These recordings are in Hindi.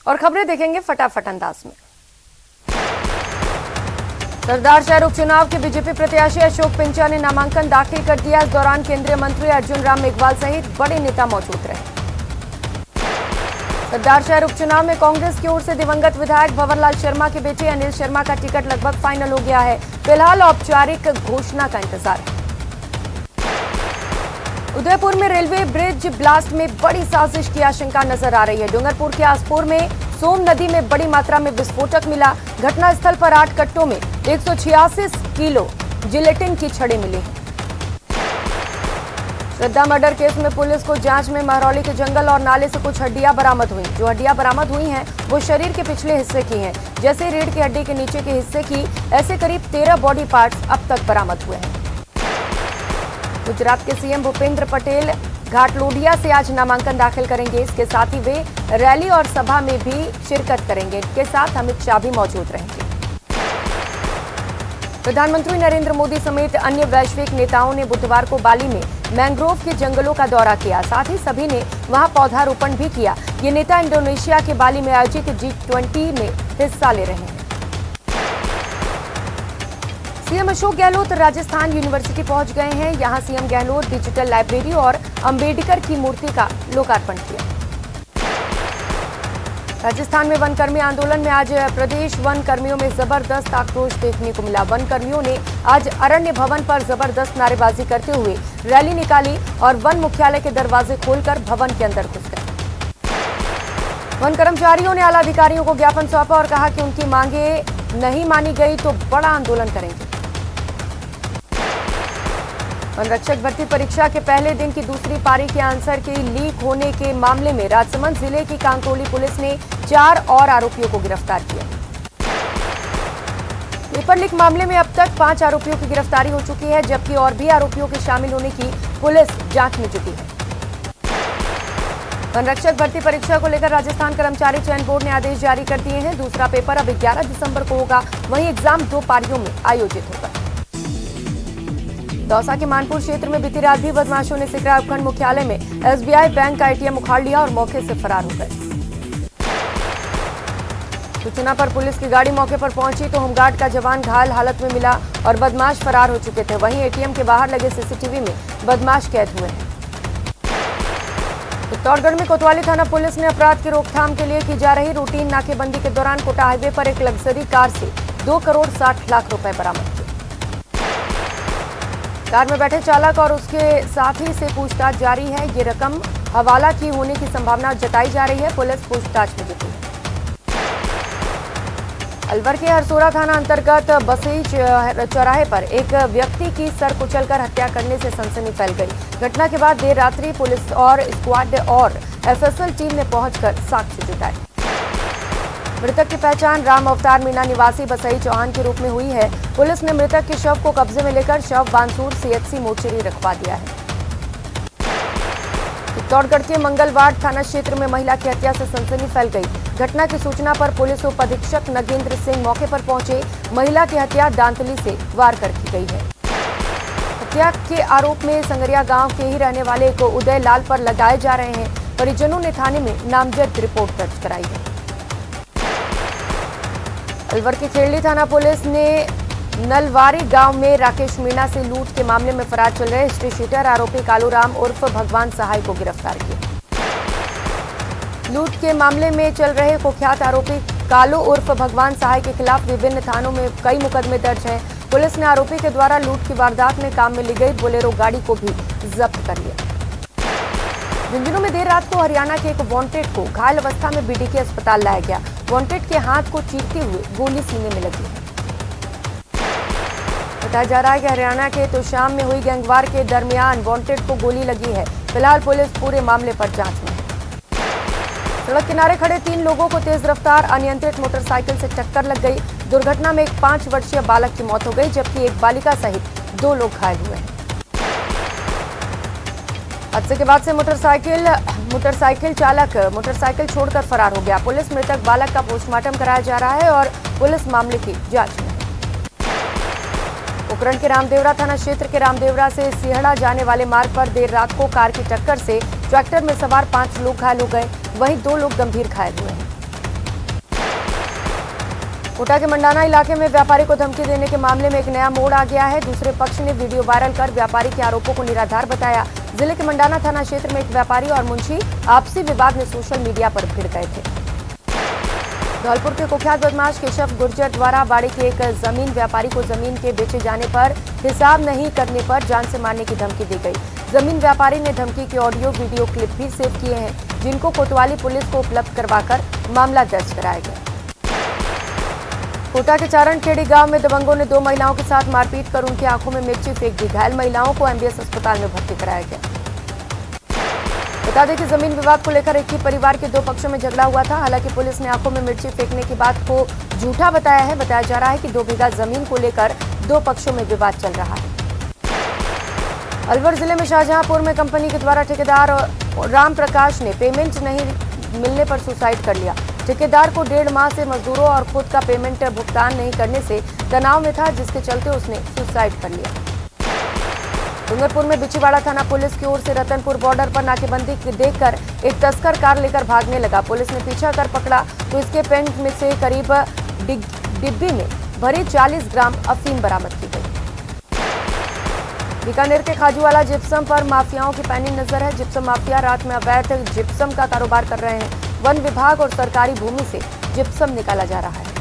और खबरें देखेंगे फटाफट अंदाज में। सरदार शहर उपचुनाव के बीजेपी प्रत्याशी अशोक पिंचा ने नामांकन दाखिल कर दिया। इस दौरान केंद्रीय मंत्री अर्जुन राम मेघवाल सहित बड़े नेता मौजूद रहे। सरदार शहर उपचुनाव में कांग्रेस की ओर से दिवंगत विधायक भंवरलाल शर्मा के बेटे अनिल शर्मा का टिकट लगभग फाइनल हो गया है। फिलहाल औपचारिक घोषणा का इंतजार है। उदयपुर में रेलवे ब्रिज ब्लास्ट में बड़ी साजिश की आशंका नजर आ रही है। डूंगरपुर के आसपुर में सोम नदी में बड़ी मात्रा में विस्फोटक मिला। घटनास्थल पर 8 कट्टों में 186 किलो जिलेटिन की छड़ें मिली हैं। श्रद्धा मर्डर केस में पुलिस को जांच में महरौली के जंगल और नाले से कुछ हड्डियां बरामद हुई। जो हड्डियां बरामद हुई हैं वो शरीर के पिछले हिस्से की हैं। जैसे रीढ़ की हड्डी के नीचे के हिस्से की, ऐसे करीब 13 बॉडी पार्ट्स अब तक बरामद हुए हैं। गुजरात के सीएम भूपेंद्र पटेल घाटलोडिया से आज नामांकन दाखिल करेंगे। इसके साथ ही वे रैली और सभा में भी शिरकत करेंगे। इनके साथ अमित शाह भी मौजूद रहेंगे। प्रधानमंत्री नरेंद्र मोदी समेत अन्य वैश्विक नेताओं ने बुधवार को बाली में मैंग्रोव के जंगलों का दौरा किया। साथ ही सभी ने वहां पौधारोपण भी किया। ये नेता इंडोनेशिया के बाली में आयोजित G20 में हिस्सा ले रहे हैं। सीएम अशोक गहलोत राजस्थान यूनिवर्सिटी पहुंच गए हैं। यहां सीएम गहलोत डिजिटल लाइब्रेरी और अंबेडकर की मूर्ति का लोकार्पण किया। राजस्थान में वनकर्मी आंदोलन में आज प्रदेश वन कर्मियों में जबरदस्त आक्रोश देखने को मिला। वन कर्मियों ने आज अरण्य भवन पर जबरदस्त नारेबाजी करते हुए रैली निकाली और वन मुख्यालय के दरवाजे खोलकर भवन के अंदर घुस गए। वन कर्मचारियों ने आला अधिकारियों को ज्ञापन सौंपा और कहा कि उनकी मांगे नहीं मानी गई तो बड़ा आंदोलन करेंगे। वनरक्षक भर्ती परीक्षा के पहले दिन की दूसरी पारी के आंसर के लीक होने के मामले में राजसमंद जिले की कांकरोली पुलिस ने 4 और आरोपियों को गिरफ्तार किया। पेपर लीक मामले में अब तक 5 आरोपियों की गिरफ्तारी हो चुकी है, जबकि और भी आरोपियों के शामिल होने की पुलिस जांच में जुटी है। वनरक्षक भर्ती परीक्षा को लेकर राजस्थान कर्मचारी चयन बोर्ड ने आदेश जारी कर दिए हैं। दूसरा पेपर अब 11 दिसंबर को होगा। वहीं एग्जाम 2 पारियों में आयोजित होगा। दौसा के मानपुर क्षेत्र में बीती रात भी बदमाशों ने सिकरा उपखंड मुख्यालय में SBI बैंक का ATM उखाड़ लिया और मौके से फरार हो गए। सूचना पर पुलिस की गाड़ी मौके पर पहुंची तो होमगार्ड का जवान घायल हालत में मिला और बदमाश फरार हो चुके थे। वहीं ATM के बाहर लगे CCTV में बदमाश कैद हुए हैं। चित्तौड़गढ़ में कोतवाली थाना पुलिस ने अपराध की रोकथाम के लिए की जा रही रूटीन नाकेबंदी के दौरान कोटा हाईवे पर एक लग्जरी कार से 2 करोड़ 60 लाख रुपए बरामद किए। कार में बैठे चालक और उसके साथी से पूछताछ जारी है। ये रकम हवाला की होने की संभावना जताई जा रही है। पुलिस पूछताछ में जुटी है। अलवर के हरसोरा थाना अंतर्गत बसई चौराहे पर एक व्यक्ति की सर कुचलकर हत्या करने से सनसनी फैल गई। घटना के बाद देर रात्रि पुलिस और स्क्वाड और FSL टीम ने पहुंचकर साक्ष्य जुटाए। मृतक की पहचान राम अवतार मीना निवासी बसई चौहान के रूप में हुई है। पुलिस ने मृतक के शव को कब्जे में लेकर शव बानसूर CHC मोर्चरी रखवा दिया है। चित्तौड़गढ़ के मंगलवाड़ थाना क्षेत्र में महिला की हत्या से सनसनी फैल गई। घटना की सूचना पर पुलिस उप अधीक्षक नगेंद्र सिंह मौके पर पहुंचे। महिला की हत्या दांतली से वार कर की गई है। हत्या के आरोप में संगरिया गांव के ही रहने वाले को उदय लाल पर लगाए जा रहे हैं। परिजनों ने थाने में नामजद रिपोर्ट दर्ज कराई है। अलवर की खेड़ली थाना पुलिस ने नलवारी गांव में राकेश मीणा से लूट के मामले में फरार चल रहे हिस्ट्री शीटर आरोपी कालूराम उर्फ भगवान सहाय को गिरफ्तार किया। लूट के मामले में चल रहे कुख्यात आरोपी कालू उर्फ भगवान सहाय के खिलाफ विभिन्न थानों में कई मुकदमे दर्ज हैं। पुलिस ने आरोपी के द्वारा लूट की वारदात में काम में ली गई बोलेरो गाड़ी को भी जब्त कर लिया। झुंझुनू में देर रात को हरियाणा के एक वांटेड को घायल अवस्था में BDK अस्पताल लाया गया। वांटेड के हाथ को चीरते हुए गोली सीने में लगी है। बताया जा रहा है कि हरियाणा के तोशाम में हुई गैंगवार के दरमियान वांटेड को गोली लगी है। फिलहाल पुलिस पूरे मामले पर जांच में है। सड़क किनारे खड़े 3 लोगों को तेज रफ्तार अनियंत्रित मोटरसाइकिल से टक्कर लग गई। दुर्घटना में एक 5 वर्षीय बालक की मौत हो गई, जबकि एक बालिका सहित 2 लोग घायल हुए हैं। हादसे के बाद से मोटरसाइकिल चालक मोटरसाइकिल छोड़कर फरार हो गया। पुलिस मृतक बालक का पोस्टमार्टम कराया जा रहा है और पुलिस मामले की जांच में है। पोखरण के रामदेवरा थाना क्षेत्र के रामदेवरा से सिहड़ा जाने वाले मार्ग पर देर रात को कार की टक्कर से ट्रैक्टर में सवार 5 लोग घायल हो गए। वहीं 2 लोग गंभीर घायल हुए हैं। कोटा के मंडाना इलाके में व्यापारी को धमकी देने के मामले में एक नया मोड़ आ गया है। दूसरे पक्ष ने वीडियो वायरल कर व्यापारी के आरोपों को निराधार बताया। जिले के मंडाना थाना क्षेत्र में एक व्यापारी और मुंशी आपसी विवाद में सोशल मीडिया पर भिड़ गए थे। धौलपुर के कुख्यात बदमाश केशव गुर्जर द्वारा बाड़ी के एक जमीन व्यापारी को जमीन के बेचे जाने पर हिसाब नहीं करने पर जान से मारने की धमकी दी गई। जमीन व्यापारी ने धमकी के ऑडियो वीडियो क्लिप भी सेव किए हैं, जिनको कोतवाली पुलिस को उपलब्ध करवाकर मामला दर्ज कराया गया। कोटा के चारणखेड़ी गांव में दबंगों ने 2 महिलाओं के साथ मारपीट कर उनकी आंखों में मिर्ची फेंक दी। घायल महिलाओं को एमबीएस अस्पताल में भर्ती कराया गया। बता दें कि जमीन विवाद को लेकर एक ही परिवार के 2 पक्षों में झगड़ा हुआ था। हालांकि पुलिस ने आंखों में मिर्ची फेंकने की बात को झूठा बताया है। बताया जा रहा है कि 2 बीघा जमीन को लेकर 2 पक्षों में विवाद चल रहा है। अलवर जिले में शाहजहांपुर में कंपनी के द्वारा ठेकेदार राम प्रकाश ने पेमेंट नहीं मिलने पर सुसाइड कर लिया। ठेकेदार को 1.5 माह से मजदूरों और खुद का पेमेंट भुगतान नहीं करने से तनाव में था, जिसके चलते उसने सुसाइड कर लिया। डूंगरपुर में बिछीवाड़ा थाना पुलिस की ओर से रतनपुर बॉर्डर पर नाकेबंदी देखकर एक तस्कर कार लेकर भागने लगा। पुलिस ने पीछा कर पकड़ा तो इसके पेंट में से करीब डिब्बी में भरी 40 ग्राम अफीम बरामद की गई। बीकानेर के खाजूवाला जिप्सम पर माफियाओं की पैनी नजर है। जिप्सम माफिया रात में अवैध जिप्सम का कारोबार कर रहे हैं। वन विभाग और सरकारी भूमि से जिप्सम निकाला जा रहा है।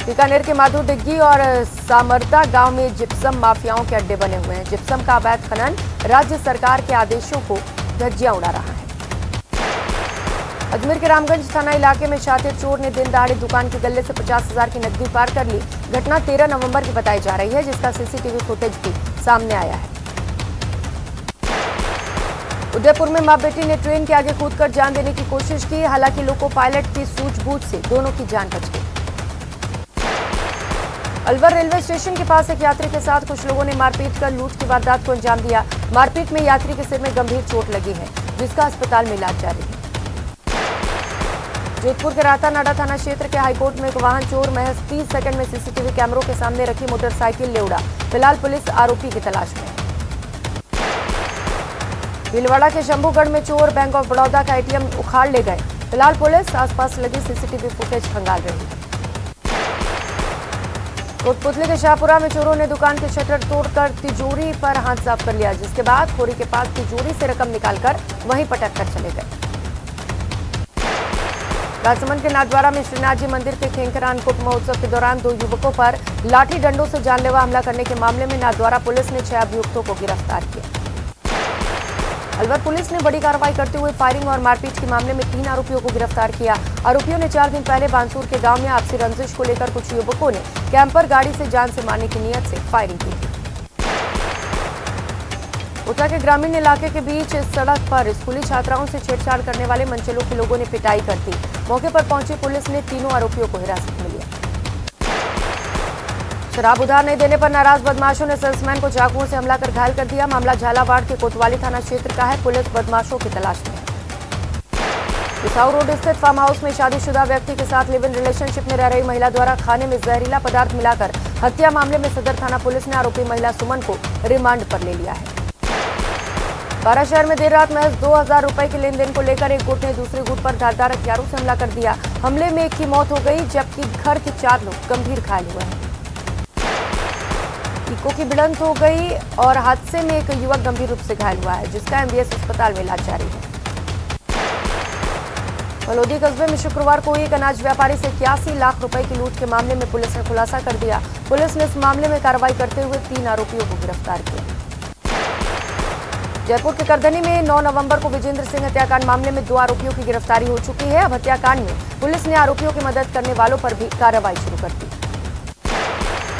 बीकानेर के माधु डिग्गी और सामरदा गांव में जिप्सम माफियाओं के अड्डे बने हुए हैं। जिप्सम का अवैध खनन राज्य सरकार के आदेशों को धज्जियां उड़ा रहा है। अजमेर के रामगंज थाना इलाके में शातिर चोर ने दिन दहाड़े दुकान के गल्ले से 50,000 की नकदी पार कर ली। घटना 13 नवंबर की बताई जा रही है, जिसका सीसीटीवी फुटेज भी सामने आया है। उदयपुर में मां बेटी ने ट्रेन के आगे कूदकर जान देने की कोशिश की। हालांकि लोको पायलट की सूझबूझ से दोनों की जान बच गई। अलवर रेलवे स्टेशन के पास एक यात्री के साथ कुछ लोगों ने मारपीट कर लूट की वारदात को अंजाम दिया। मारपीट में यात्री के सिर में गंभीर चोट लगी है, जिसका अस्पताल में इलाज जारी है। जोधपुर के रातानाडा थाना क्षेत्र के हाईकोर्ट में एक वाहन चोर महज 30 सेकंड में सीसीटीवी कैमरों के सामने रखी मोटरसाइकिल ले उड़ा। फिलहाल पुलिस आरोपी की तलाश में है। भीलवाड़ा के शंभूगढ़ में चोर बैंक ऑफ बड़ौदा का एटीएम उखाड़ ले गए। फिलहाल पुलिस आसपास लगी सीसीटीवी फुटेज खंगाल रही है। कोटपुतली के शाहपुरा में चोरों ने दुकान के शटर तोड़कर तिजोरी पर हाथ साफ कर लिया, जिसके बाद खोरी के पास तिजोरी से रकम निकालकर वहीं पटक कर चले गए। राजसमंद के नाथद्वारा में श्रीनाथ जी मंदिर के खेंकरा अन्नकूट महोत्सव के दौरान 2 युवकों पर लाठी डंडों से जानलेवा हमला करने के मामले में नाथद्वारा पुलिस ने 6 अभियुक्तों को गिरफ्तार किया। अलवर पुलिस ने बड़ी कार्रवाई करते हुए फायरिंग और मारपीट के मामले में 3 आरोपियों को गिरफ्तार किया। आरोपियों ने 4 दिन पहले बांसूर के गांव में आपसी रंजिश को लेकर कुछ युवकों ने कैंपर गाड़ी से जान से मारने की नियत से फायरिंग की थी। कोटा के ग्रामीण इलाके के बीच सड़क पर स्कूली छात्राओं से छेड़छाड़ करने वाले मंचलों के लोगों ने पिटाई कर दी। मौके पर पहुंची पुलिस ने तीनों आरोपियों को हिरासत में लिया। शराब उधार नहीं देने पर नाराज बदमाशों ने सेल्समैन को चाकुओं से हमला कर घायल कर दिया। मामला झालावाड़ के कोतवाली थाना क्षेत्र का है। पुलिस बदमाशों की तलाश में है। बिसाऊ रोड स्थित फार्म हाउस में शादीशुदा व्यक्ति के साथ लिव इन रिलेशनशिप में रह रही महिला द्वारा खाने में जहरीला पदार्थ मिलाकर हत्या मामले में सदर थाना पुलिस ने आरोपी महिला सुमन को रिमांड पर ले लिया है। बारा शहर में देर रात महज 2,000 रुपए के लेन देन को लेकर एक गुट ने दूसरे गुट पर धारदार हथियारों से हमला कर दिया। हमले में एक की मौत हो गई, जबकि घर के 4 लोग गंभीर घायल हुए हैं। इको की भिड़ंत हो गई और हादसे में एक युवक गंभीर रूप से घायल हुआ है, जिसका एमबीएस अस्पताल में इलाज जारी है। फलोदी कस्बे में शुक्रवार को एक अनाज व्यापारी से 81 लाख रुपए की लूट के मामले में पुलिस ने खुलासा कर दिया। पुलिस ने इस मामले में कार्रवाई करते हुए 3 आरोपियों को गिरफ्तार किया। जयपुर के करधनी में 9 नवंबर को विजेंद्र सिंह हत्याकांड मामले में 2 आरोपियों की गिरफ्तारी हो चुकी है। अब हत्याकांड में पुलिस ने आरोपियों की मदद करने वालों पर भी कार्रवाई शुरू कर दी।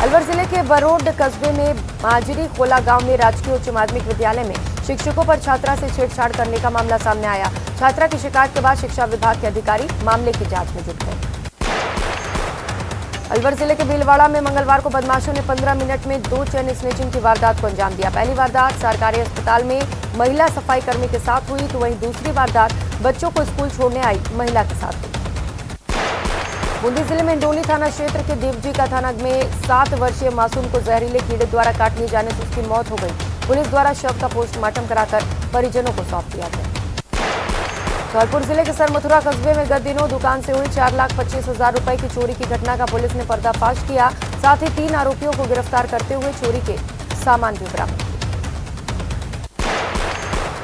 अलवर जिले के बरोड कस्बे में माजरी खोला गांव में राजकीय उच्च माध्यमिक विद्यालय में शिक्षकों पर छात्रा से छेड़छाड़ करने का मामला सामने आया। छात्रा की शिकायत के बाद शिक्षा विभाग के अधिकारी मामले की जांच में जुट गए। अलवर जिले के भीलवाड़ा में मंगलवार को बदमाशों ने 15 मिनट में 2 चेन स्नेचिंग की वारदात को अंजाम दिया। पहली वारदात सरकारी अस्पताल में महिला सफाई कर्मी के साथ हुई, तो वहीं दूसरी वारदात बच्चों को स्कूल छोड़ने आई महिला के साथ हुई। बूंदी जिले में इंडोली थाना क्षेत्र के देवजी का थाना में 7 वर्षीय मासूम को जहरीले कीड़े द्वारा काट लिए जाने से उसकी मौत हो गई। पुलिस द्वारा शव का पोस्टमार्टम कराकर परिजनों को सौंप दिया गया। धौलपुर जिले के सरमथुरा कस्बे में गत दिनों दुकान से हुई 4,25,000 रुपए की चोरी की घटना का पुलिस ने पर्दाफाश किया। साथ ही 3 आरोपियों को गिरफ्तार करते हुए चोरी के सामान भी बरामद किए।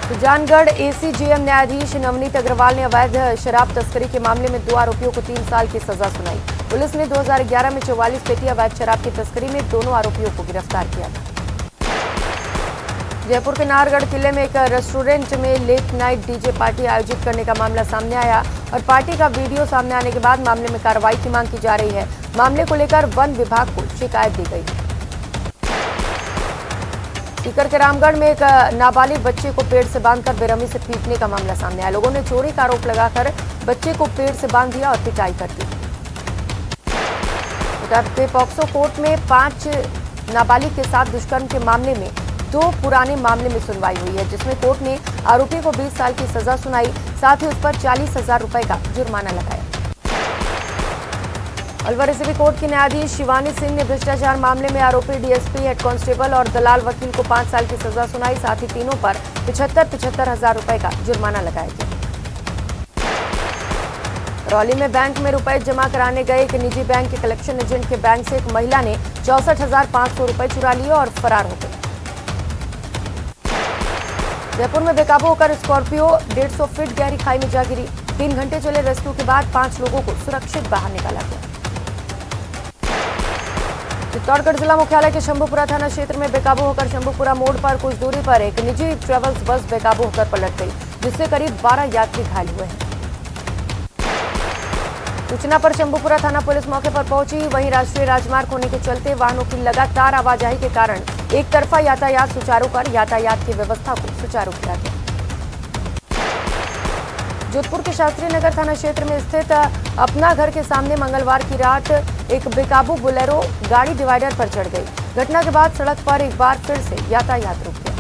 सुजानगढ़ एसीजेएम न्यायाधीश नवनीत अग्रवाल ने अवैध शराब तस्करी के मामले में 2 आरोपियों को 3 साल की सजा सुनाई। पुलिस ने 2011 में 44 पेटी अवैध शराब की तस्करी में दोनों आरोपियों को गिरफ्तार किया था। जयपुर के नाहरगढ़ किले में एक रेस्टोरेंट में लेट नाइट डीजे पार्टी आयोजित करने का मामला सामने आया और पार्टी का वीडियो सामने आने के बाद मामले में कार्रवाई की मांग की जा रही है। मामले को लेकर वन विभाग को शिकायत दी गई है। सीकर के रामगढ़ में एक नाबालिग बच्चे को पेड़ से बांधकर बेरहमी से पीटने का मामला सामने आया। लोगों ने चोरी का आरोप लगाकर बच्चे को पेड़ से बांध दिया और पिटाई कर दी। पॉक्सो कोर्ट में 5 नाबालिग के साथ दुष्कर्म के मामले में 2 पुराने मामले में सुनवाई हुई है, जिसमें कोर्ट ने आरोपी को 20 साल की सजा सुनाई। साथ ही उस पर 40,000 रुपए का जुर्माना लगाया। अलवर एसीबी कोर्ट की न्यायाधीश शिवानी सिंह ने भ्रष्टाचार मामले में आरोपी डीएसपी, हेड कांस्टेबल और दलाल वकील को 5 साल की सजा सुनाई। साथ ही तीनों पर 75,000 रुपए का जुर्माना लगाया गया। रौली में बैंक में रुपए जमा कराने गए एक निजी बैंक के कलेक्शन एजेंट के बैंक से एक महिला ने 64,500 रुपए चुरा लिए और फरार हो गए। जयपुर में बेकाबू होकर स्कॉर्पियो 150 फीट गहरी खाई में जा गिरी। 3 घंटे चले रेस्क्यू के बाद 5 लोगों को सुरक्षित बाहर निकाला गया। चित्तौड़गढ़ जिला मुख्यालय के शंभूपुरा थाना क्षेत्र में बेकाबू होकर शंभूपुरा मोड़ पर कुछ दूरी पर एक निजी ट्रेवल्स बस बेकाबू होकर पलट गई, जिससे करीब 12 यात्री घायल हुए हैं। सूचना पर शंभूपुरा थाना पुलिस मौके पर पहुंची। वहीं राष्ट्रीय राजमार्ग होने के चलते वाहनों की लगातार आवाजाही के कारण एक तरफा यातायात सुचारू कर यातायात की व्यवस्था को सुचारू किया गया। जोधपुर के शास्त्री नगर थाना क्षेत्र में स्थित अपना घर के सामने मंगलवार की रात एक बेकाबू बोलेरो गाड़ी डिवाइडर पर चढ़ गई। घटना के बाद सड़क पर एक बार फिर से यातायात रुक गया।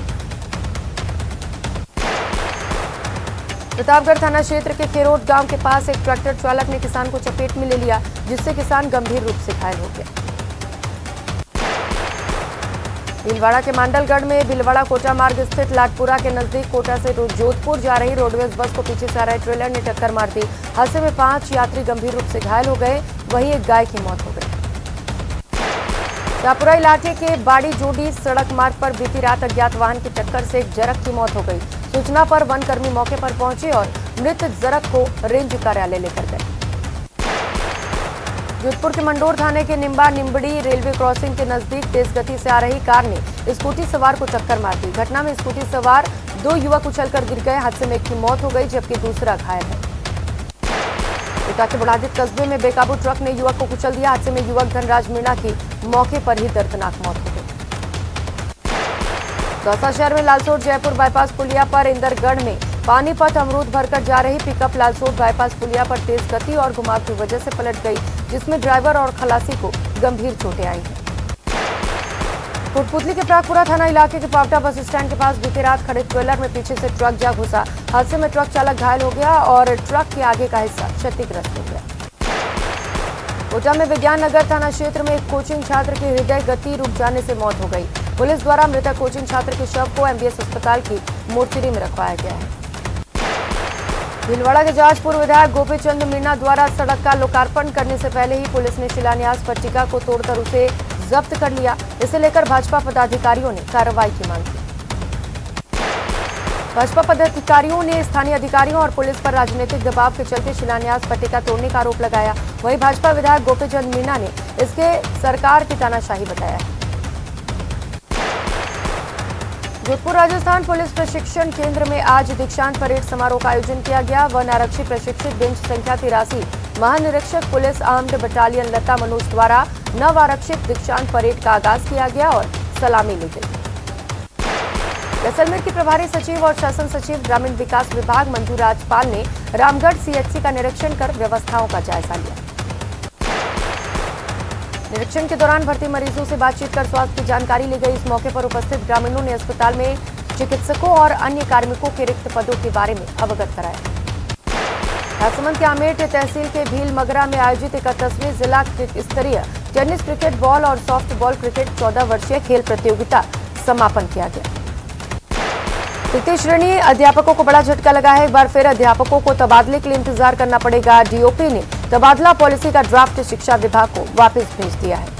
प्रतापगढ़ थाना क्षेत्र के केरोट गांव के पास एक ट्रैक्टर चालक ने किसान को चपेट में ले लिया, जिससे किसान गंभीर रूप से घायल हो गया। भीलवाड़ा के मांडलगढ़ में भीलवाड़ा कोटा मार्ग स्थित लाटपुरा के नजदीक कोटा से जोधपुर जा रही रोडवेज बस को पीछे से आ रहे ट्रेलर ने टक्कर मार दी। हादसे में 5 यात्री गंभीर रूप से घायल हो गए, वहीं एक गाय की मौत हो गई। शाहपुरा इलाके के बाड़ी जोड़ी सड़क मार्ग पर बीती रात अज्ञात वाहन की टक्कर से एक जरक की मौत हो गई। सूचना पर वनकर्मी मौके पर पहुंचे और मृत जरक को रेंज कार्यालय लेकर गए। जोधपुर के मंडोर थाने के निम्बा निम्बड़ी रेलवे क्रॉसिंग के नजदीक तेज गति से आ रही कार ने स्कूटी सवार को टक्कर मार दी। घटना में स्कूटी सवार 2 युवक उछलकर गिर गए। हादसे में एक की मौत हो गई, जबकि दूसरा घायल है। कोटा के बुढ़ादित कस्बे में बेकाबू ट्रक ने युवक को कुचल दिया। हादसे में युवक धनराज मीणा की मौके पर ही दर्दनाक मौत हो गई। दौसा शहर में लालसोट जयपुर बाईपास पुलिया पर इंदरगढ़ में पानीपत अमरूद भरकर जा रही पिकअप लालसोट बाईपास पुलिया पर तेज गति और घुमाव की वजह से पलट गई, जिसमें ड्राइवर और खलासी को गंभीर चोटें आई हैं। कोटपुतली के प्रागपुरा थाना इलाके के पावटा बस स्टैंड के पास बीती रात खड़े ट्रेलर में पीछे से ट्रक जा घुसा। हादसे में ट्रक चालक घायल हो गया और ट्रक के आगे का हिस्सा क्षतिग्रस्त हो गया। कोटा में विज्ञान नगर थाना क्षेत्र में एक कोचिंग छात्र की हृदय गति रुक जाने से मौत हो गई। पुलिस द्वारा मृतक कोचिंग छात्र के शव को एमबीएस अस्पताल की मोर्चरी में रखवाया गया है। भीलवाड़ा के जाजपुर विधायक गोपीचंद मीणा द्वारा सड़क का लोकार्पण करने से पहले ही पुलिस ने शिलान्यास पट्टिका को तोड़कर उसे जब्त कर लिया। इसे लेकर भाजपा पदाधिकारियों ने कार्रवाई की मांग की। भाजपा पदाधिकारियों ने स्थानीय अधिकारियों और पुलिस पर राजनीतिक दबाव के चलते शिलान्यास पट्टिका तोड़ने का आरोप लगाया। वहीं भाजपा विधायक गोपीचंद मीणा ने इसके सरकार की तानाशाही बताया। जोधपुर राजस्थान पुलिस प्रशिक्षण केंद्र में आज दीक्षांत परेड समारोह का आयोजन किया गया। वन आरक्षी प्रशिक्षित बेंच संख्या 83 महानिरीक्षक पुलिस आर्म्ड बटालियन लता मनोज द्वारा नव आरक्षित दीक्षांत परेड का आगाज किया गया और सलामी ली गई। जैसलमेर की प्रभारी सचिव और शासन सचिव ग्रामीण विकास विभाग मंजू राजपाल ने रामगढ़ सीएचसी का निरीक्षण कर व्यवस्थाओं का जायजा लिया। निरीक्षण के दौरान भर्ती मरीजों से बातचीत कर स्वास्थ्य की जानकारी ली गई। इस मौके पर उपस्थित ग्रामीणों ने अस्पताल में चिकित्सकों और अन्य कार्मिकों के रिक्त पदों के बारे में अवगत कराया। राजसमंद के आमेट तहसील के भील मगरा में आयोजित 31वीं जिला स्तरीय टेनिस क्रिकेट बॉल और सॉफ्ट बॉल क्रिकेट 14 वर्षीय खेल प्रतियोगिता समापन किया गया। तृतीय श्रेणी अध्यापकों को बड़ा झटका लगा है। एक बार फिर अध्यापकों को तबादले के लिए इंतजार करना पड़ेगा। डीओपी ने तबादला पॉलिसी का ड्राफ्ट शिक्षा विभाग को वापस भेज दिया है।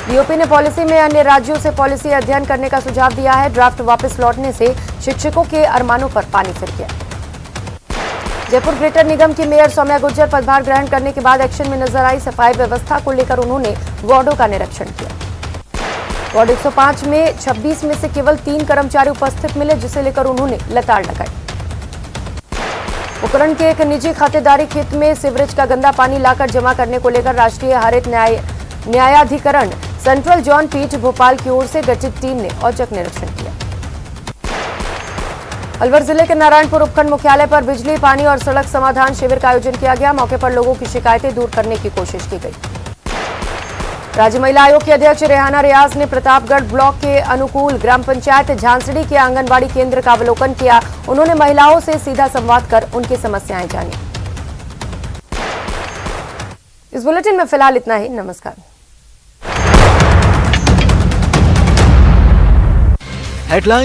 डीओपी ने पॉलिसी में अन्य राज्यों से पॉलिसी अध्ययन करने का सुझाव दिया है। ड्राफ्ट वापस लौटने से शिक्षकों के अरमानों पर पानी फिर गया। जयपुर ग्रेटर निगम की मेयर सौम्या गुर्जर पदभार ग्रहण करने के बाद एक्शन में नजर आई। सफाई व्यवस्था को लेकर उन्होंने वार्डों का निरीक्षण किया। वार्ड 105 में 26 में से केवल 3 कर्मचारी उपस्थित मिले, जिसे लेकर उन्होंने लताड़ लगाई। पोखरण के एक निजी खातेदारी खेत में सीवरेज का गंदा पानी लाकर जमा करने को लेकर राष्ट्रीय हरित न्यायाधिकरण सेंट्रल जॉन पीठ भोपाल की ओर से गठित टीम ने औचक निरीक्षण किया। अलवर जिले के नारायणपुर उपखंड मुख्यालय पर बिजली, पानी और सड़क समाधान शिविर का आयोजन किया गया। मौके पर लोगों की शिकायतें दूर करने की कोशिश की गई। राज्य महिला आयोग की अध्यक्ष रेहाना रियाज ने प्रतापगढ़ ब्लॉक के अनुकूल ग्राम पंचायत झांसड़ी के आंगनबाड़ी केंद्र का अवलोकन किया। उन्होंने महिलाओं से सीधा संवाद कर उनकी समस्याएं जानी। इस बुलेटिन में फिलहाल इतना ही। नमस्कार। हेडलाइन